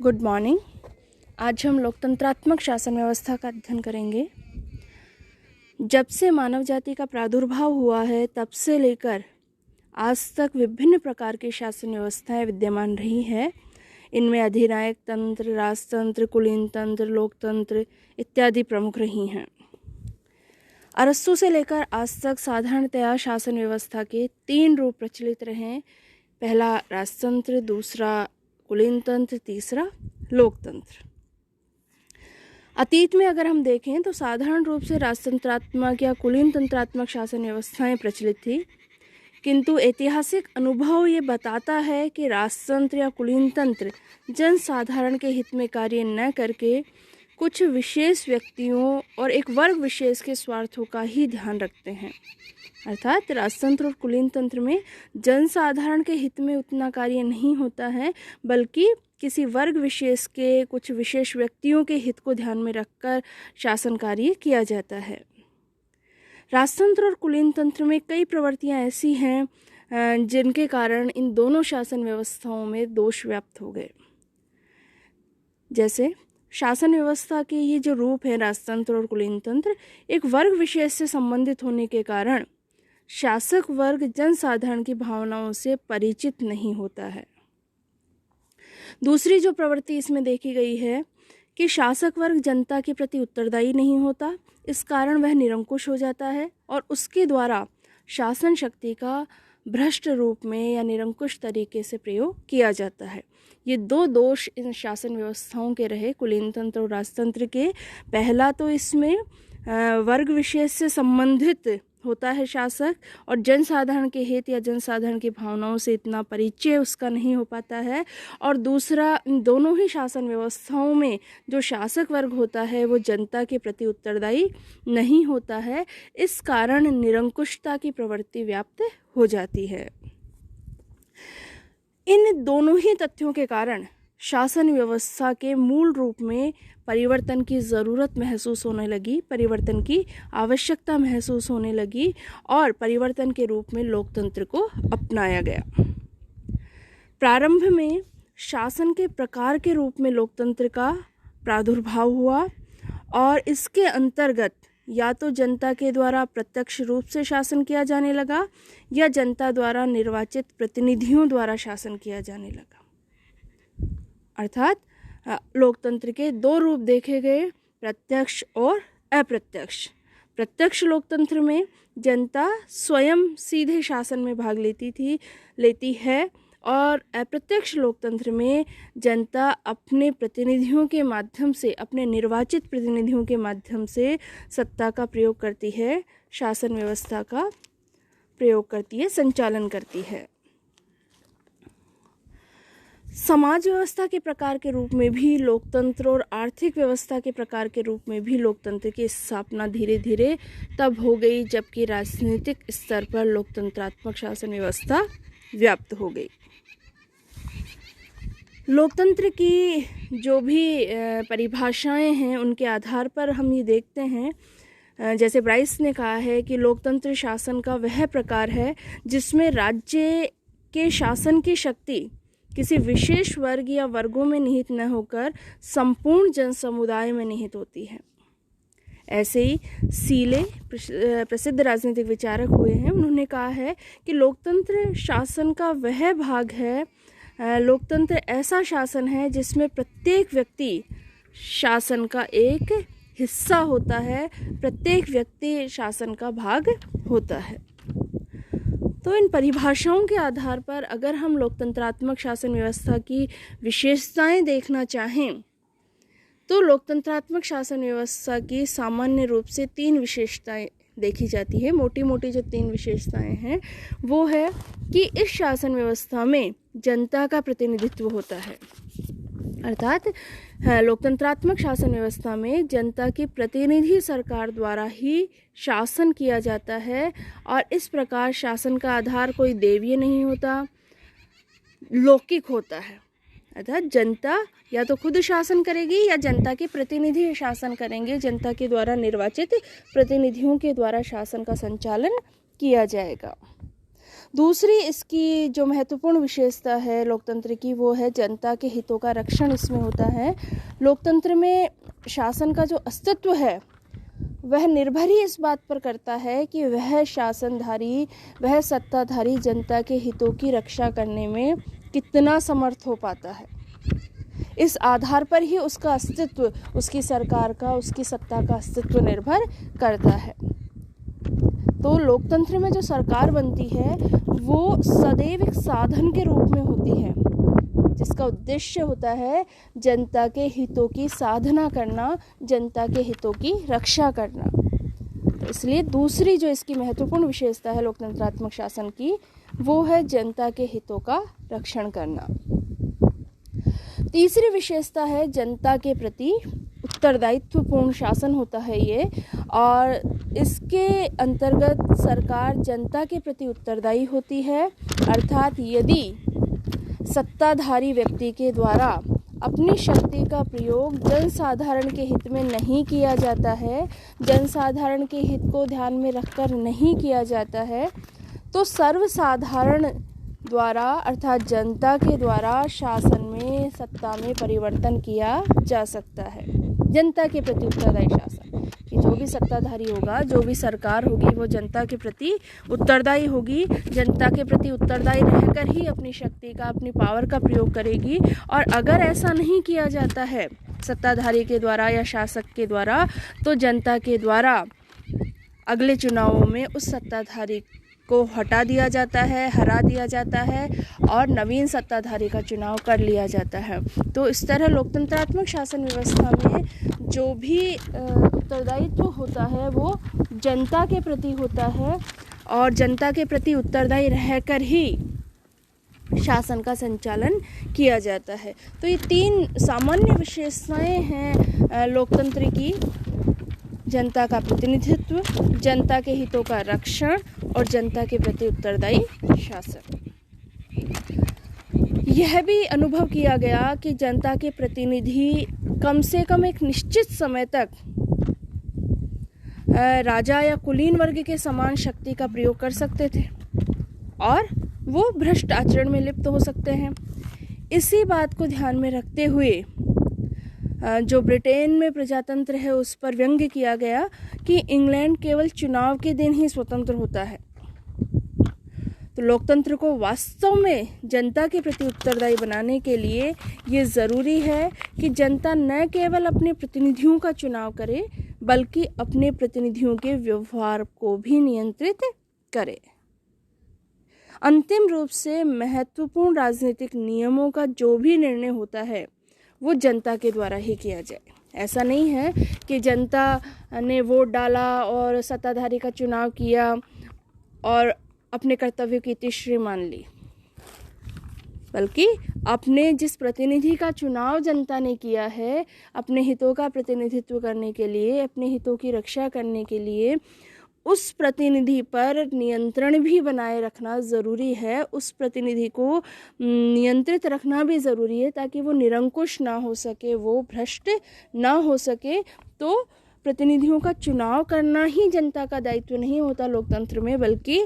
Good morning. आज हम लोकतंत्रात्मक शासन व्यवस्था का अध्ययन करेंगे। जब से मानव जाति का प्रादुर्भाव हुआ है तब से लेकर आज तक विभिन्न प्रकार की शासन व्यवस्थाएं विद्यमान रही है। इनमें अधिनायक तंत्र, राजतंत्र, कुलीन तंत्र, लोकतंत्र इत्यादि प्रमुख रही हैं। अरस्तु से लेकर आज तक साधारणतया शासन व्यवस्था के 3 रूप प्रचलित रहे। पहला राजतंत्र, दूसरा कुलीन तंत्र, तीसरा लोकतंत्र। अतीत में अगर हम देखें तो साधारण रूप से राजतंत्रात्मक या कुलीन तंत्रात्मक शासन व्यवस्थाएं प्रचलित थी, किंतु ऐतिहासिक अनुभव ये बताता है कि राजतंत्र या कुलीन तंत्र जन साधारण के हित में कार्य न करके कुछ विशेष व्यक्तियों और एक वर्ग विशेष के स्वार्थों का ही ध्यान रखते हैं। अर्थात राजतंत्र और कुलीन तंत्र में जन साधारण के हित में उतना कार्य नहीं होता है, बल्कि किसी वर्ग विशेष के कुछ विशेष व्यक्तियों के हित को ध्यान में रखकर शासन कार्य किया जाता है। राजतंत्र और कुलीन तंत्र में कई प्रवृत्तियां ऐसी हैं जिनके कारण इन दोनों शासन व्यवस्थाओं में दोष व्याप्त हो गए। जैसे शासन व्यवस्था के ये जो रूप है राजतंत्र और कुलीन तंत्र, एक वर्ग विशेष से संबंधित होने के कारण शासक वर्ग जन साधारण की भावनाओं से परिचित नहीं होता है। दूसरी जो प्रवृत्ति इसमें देखी गई है कि शासक वर्ग जनता के प्रति उत्तरदायी नहीं होता, इस कारण वह निरंकुश हो जाता है और उसके द्वारा शासन शक्ति का भ्रष्ट रूप में या निरंकुश तरीके से प्रयोग किया जाता है। ये 2 दोष इन शासन व्यवस्थाओं के रहे, कुलीन तंत्र और राजतंत्र के। पहला तो इसमें वर्ग विशेष से संबंधित होता है शासक, और जनसाधारण के हित या जनसाधारण की भावनाओं से इतना परिचय उसका नहीं हो पाता है। और दूसरा, इन दोनों ही शासन व्यवस्थाओं में जो शासक वर्ग होता है वो जनता के प्रति उत्तरदायी नहीं होता है। इस कारण निरंकुशता की प्रवृत्ति व्याप्त हो जाती है। इन दोनों ही तथ्यों के कारण शासन व्यवस्था के मूल रूप में परिवर्तन की ज़रूरत महसूस होने लगी, परिवर्तन की आवश्यकता महसूस होने लगी और परिवर्तन के रूप में लोकतंत्र को अपनाया गया। प्रारंभ में शासन के प्रकार के रूप में लोकतंत्र का प्रादुर्भाव हुआ और इसके अंतर्गत या तो जनता के द्वारा प्रत्यक्ष रूप से शासन किया जाने लगा या जनता द्वारा निर्वाचित प्रतिनिधियों द्वारा शासन किया जाने लगा। अर्थात लोकतंत्र के 2 रूप देखे गए, प्रत्यक्ष और अप्रत्यक्ष। प्रत्यक्ष लोकतंत्र में जनता स्वयं सीधे शासन में भाग लेती है और अप्रत्यक्ष लोकतंत्र में जनता अपने प्रतिनिधियों के माध्यम से, अपने निर्वाचित प्रतिनिधियों के माध्यम से सत्ता का प्रयोग करती है, शासन व्यवस्था का प्रयोग करती है, संचालन करती है। समाज व्यवस्था के प्रकार के रूप में भी लोकतंत्र और आर्थिक व्यवस्था के प्रकार के रूप में भी लोकतंत्र की स्थापना धीरे धीरे तब हो गई जबकि राजनीतिक स्तर पर लोकतंत्रात्मक शासन व्यवस्था व्याप्त हो गई। लोकतंत्र की जो भी परिभाषाएं हैं उनके आधार पर हम ये देखते हैं, जैसे ब्राइस ने कहा है कि लोकतंत्र शासन का वह प्रकार है जिसमें राज्य के शासन की शक्ति किसी विशेष वर्ग या वर्गों में निहित न होकर संपूर्ण जन समुदाय में निहित होती है। ऐसे ही सीले प्रसिद्ध राजनीतिक विचारक हुए हैं, उन्होंने कहा है कि लोकतंत्र शासन का वह भाग है, लोकतंत्र ऐसा शासन है जिसमें प्रत्येक व्यक्ति शासन का एक हिस्सा होता है, प्रत्येक व्यक्ति शासन का भाग होता है। तो इन परिभाषाओं के आधार पर अगर हम लोकतंत्रात्मक शासन व्यवस्था की विशेषताएं देखना चाहें तो लोकतंत्रात्मक शासन व्यवस्था की सामान्य रूप से 3 विशेषताएं देखी जाती है। मोटी मोटी जो 3 विशेषताएं हैं वो है कि इस शासन व्यवस्था में जनता का प्रतिनिधित्व होता है। अर्थात लोकतंत्रात्मक शासन व्यवस्था में जनता की प्रतिनिधि सरकार द्वारा ही शासन किया जाता है और इस प्रकार शासन का आधार कोई देवीय नहीं होता, लौकिक होता है। अर्थात जनता या तो खुद शासन करेगी या जनता के प्रतिनिधि शासन करेंगे, जनता के द्वारा निर्वाचित प्रतिनिधियों के द्वारा शासन का संचालन किया जाएगा। दूसरी इसकी जो महत्वपूर्ण विशेषता है लोकतंत्र की, वो है जनता के हितों का रक्षण इसमें होता है। लोकतंत्र में शासन का जो अस्तित्व है वह निर्भर ही इस बात पर करता है कि वह शासनधारी, वह सत्ताधारी जनता के हितों की रक्षा करने में कितना समर्थ हो पाता है। इस आधार पर ही उसका अस्तित्व, उसकी सरकार का, उसकी सत्ता का अस्तित्व निर्भर करता है। तो लोकतंत्र में जो सरकार बनती है वो सदैव एक साधन के रूप में होती है, जिसका उद्देश्य होता है जनता के हितों की साधना करना, जनता के हितों की रक्षा करना। तो इसलिए दूसरी जो इसकी महत्वपूर्ण विशेषता है लोकतंत्रात्मक शासन की, वो है जनता के हितों का रक्षण करना। तीसरी विशेषता है जनता के प्रति उत्तरदायित्वपूर्ण शासन होता है ये, और इसके अंतर्गत सरकार जनता के प्रति उत्तरदायी होती है। अर्थात यदि सत्ताधारी व्यक्ति के द्वारा अपनी शक्ति का प्रयोग जनसाधारण के हित में नहीं किया जाता है, जनसाधारण के हित को ध्यान में रखकर नहीं किया जाता है, तो सर्वसाधारण द्वारा अर्थात जनता के द्वारा शासन में, सत्ता में परिवर्तन किया जा सकता है। जनता के प्रति उत्तरदायी शासन कि जो भी सत्ताधारी होगा, जो भी सरकार होगी, वो जनता के प्रति उत्तरदायी होगी, जनता के प्रति उत्तरदायी रहकर ही अपनी शक्ति का, अपनी पावर का प्रयोग करेगी। और अगर ऐसा नहीं किया जाता है सत्ताधारी के द्वारा या शासक के द्वारा, तो जनता के द्वारा अगले चुनावों में उस सत्ताधारी को हटा दिया जाता है, हरा दिया जाता है और नवीन सत्ताधारी का चुनाव कर लिया जाता है। तो इस तरह लोकतंत्रात्मक शासन व्यवस्था में जो भी उत्तरदायित्व होता है वो जनता के प्रति होता है, और जनता के प्रति उत्तरदायी रहकर ही शासन का संचालन किया जाता है। तो ये तीन सामान्य विशेषताएं हैं लोकतंत्र की: जनता का प्रतिनिधित्व, जनता के हितों का रक्षण और जनता के प्रति उत्तरदायी शासन। यह भी अनुभव किया गया कि जनता के प्रतिनिधि कम से कम एक निश्चित समय तक राजा या कुलीन वर्ग के समान शक्ति का प्रयोग कर सकते थे और वो भ्रष्ट आचरण में लिप्त हो सकते हैं। इसी बात को ध्यान में रखते हुए जो ब्रिटेन में प्रजातंत्र है उस पर व्यंग्य किया गया कि इंग्लैंड केवल चुनाव के दिन ही स्वतंत्र होता है। तो लोकतंत्र को वास्तव में जनता के प्रति उत्तरदायी बनाने के लिए ये ज़रूरी है कि जनता न केवल अपने प्रतिनिधियों का चुनाव करे, बल्कि अपने प्रतिनिधियों के व्यवहार को भी नियंत्रित करे। अंतिम रूप से महत्वपूर्ण राजनीतिक नियमों का जो भी निर्णय होता है वो जनता के द्वारा ही किया जाए। ऐसा नहीं है कि जनता ने वोट डाला और सत्ताधारी का चुनाव किया और अपने कर्तव्य की तीसरी मान ली, बल्कि अपने जिस प्रतिनिधि का चुनाव जनता ने किया है, अपने हितों का प्रतिनिधित्व करने के लिए, अपने हितों की रक्षा करने के लिए, उस प्रतिनिधि पर नियंत्रण भी बनाए रखना ज़रूरी है। उस प्रतिनिधि को नियंत्रित रखना भी ज़रूरी है ताकि वो निरंकुश ना हो सके, वो भ्रष्ट ना हो सके। तो प्रतिनिधियों का चुनाव करना ही जनता का दायित्व नहीं होता लोकतंत्र में, बल्कि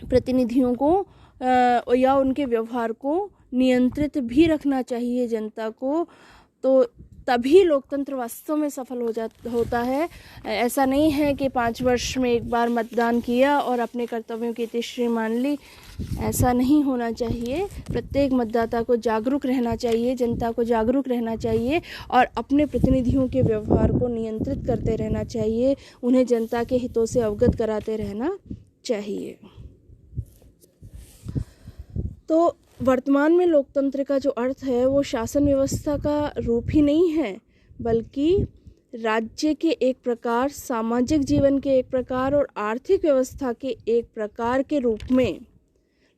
प्रतिनिधियों को या उनके व्यवहार को नियंत्रित भी रखना चाहिए जनता को। तो तभी लोकतंत्र वास्तव में सफल होता है। ऐसा नहीं है कि 5 वर्ष में एक बार मतदान किया और अपने कर्तव्यों की तीसरी मान ली। ऐसा नहीं होना चाहिए। प्रत्येक मतदाता को जागरूक रहना चाहिए, जनता को जागरूक रहना चाहिए और अपने प्रतिनिधियों के व्यवहार को नियंत्रित करते रहना चाहिए, उन्हें जनता के हितों से अवगत कराते रहना चाहिए। तो वर्तमान में लोकतंत्र का जो अर्थ है वो शासन व्यवस्था का रूप ही नहीं है, बल्कि राज्य के एक प्रकार, सामाजिक जीवन के एक प्रकार और आर्थिक व्यवस्था के एक प्रकार के रूप में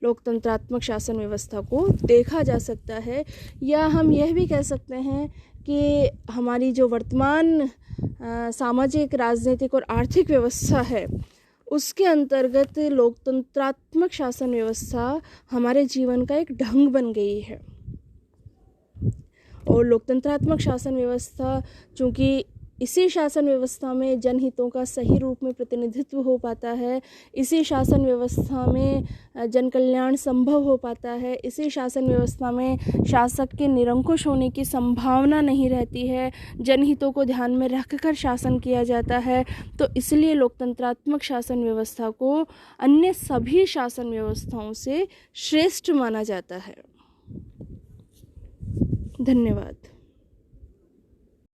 लोकतंत्रात्मक शासन व्यवस्था को देखा जा सकता है। या हम यह भी कह सकते हैं कि हमारी जो वर्तमान सामाजिक, राजनीतिक और आर्थिक व्यवस्था है उसके अंतर्गत लोकतंत्रात्मक शासन व्यवस्था हमारे जीवन का एक ढंग बन गई है। और लोकतंत्रात्मक शासन व्यवस्था चूँकि इसी शासन व्यवस्था में जनहितों का सही रूप में प्रतिनिधित्व हो पाता है, इसी शासन व्यवस्था में जन कल्याण संभव हो पाता है, इसी शासन व्यवस्था में शासक के निरंकुश होने की संभावना नहीं रहती है, जनहितों को ध्यान में रखकर शासन किया जाता है। तो इसलिए लोकतंत्रात्मक शासन व्यवस्था को अन्य सभी शासन व्यवस्थाओं से श्रेष्ठ माना जाता है। धन्यवाद।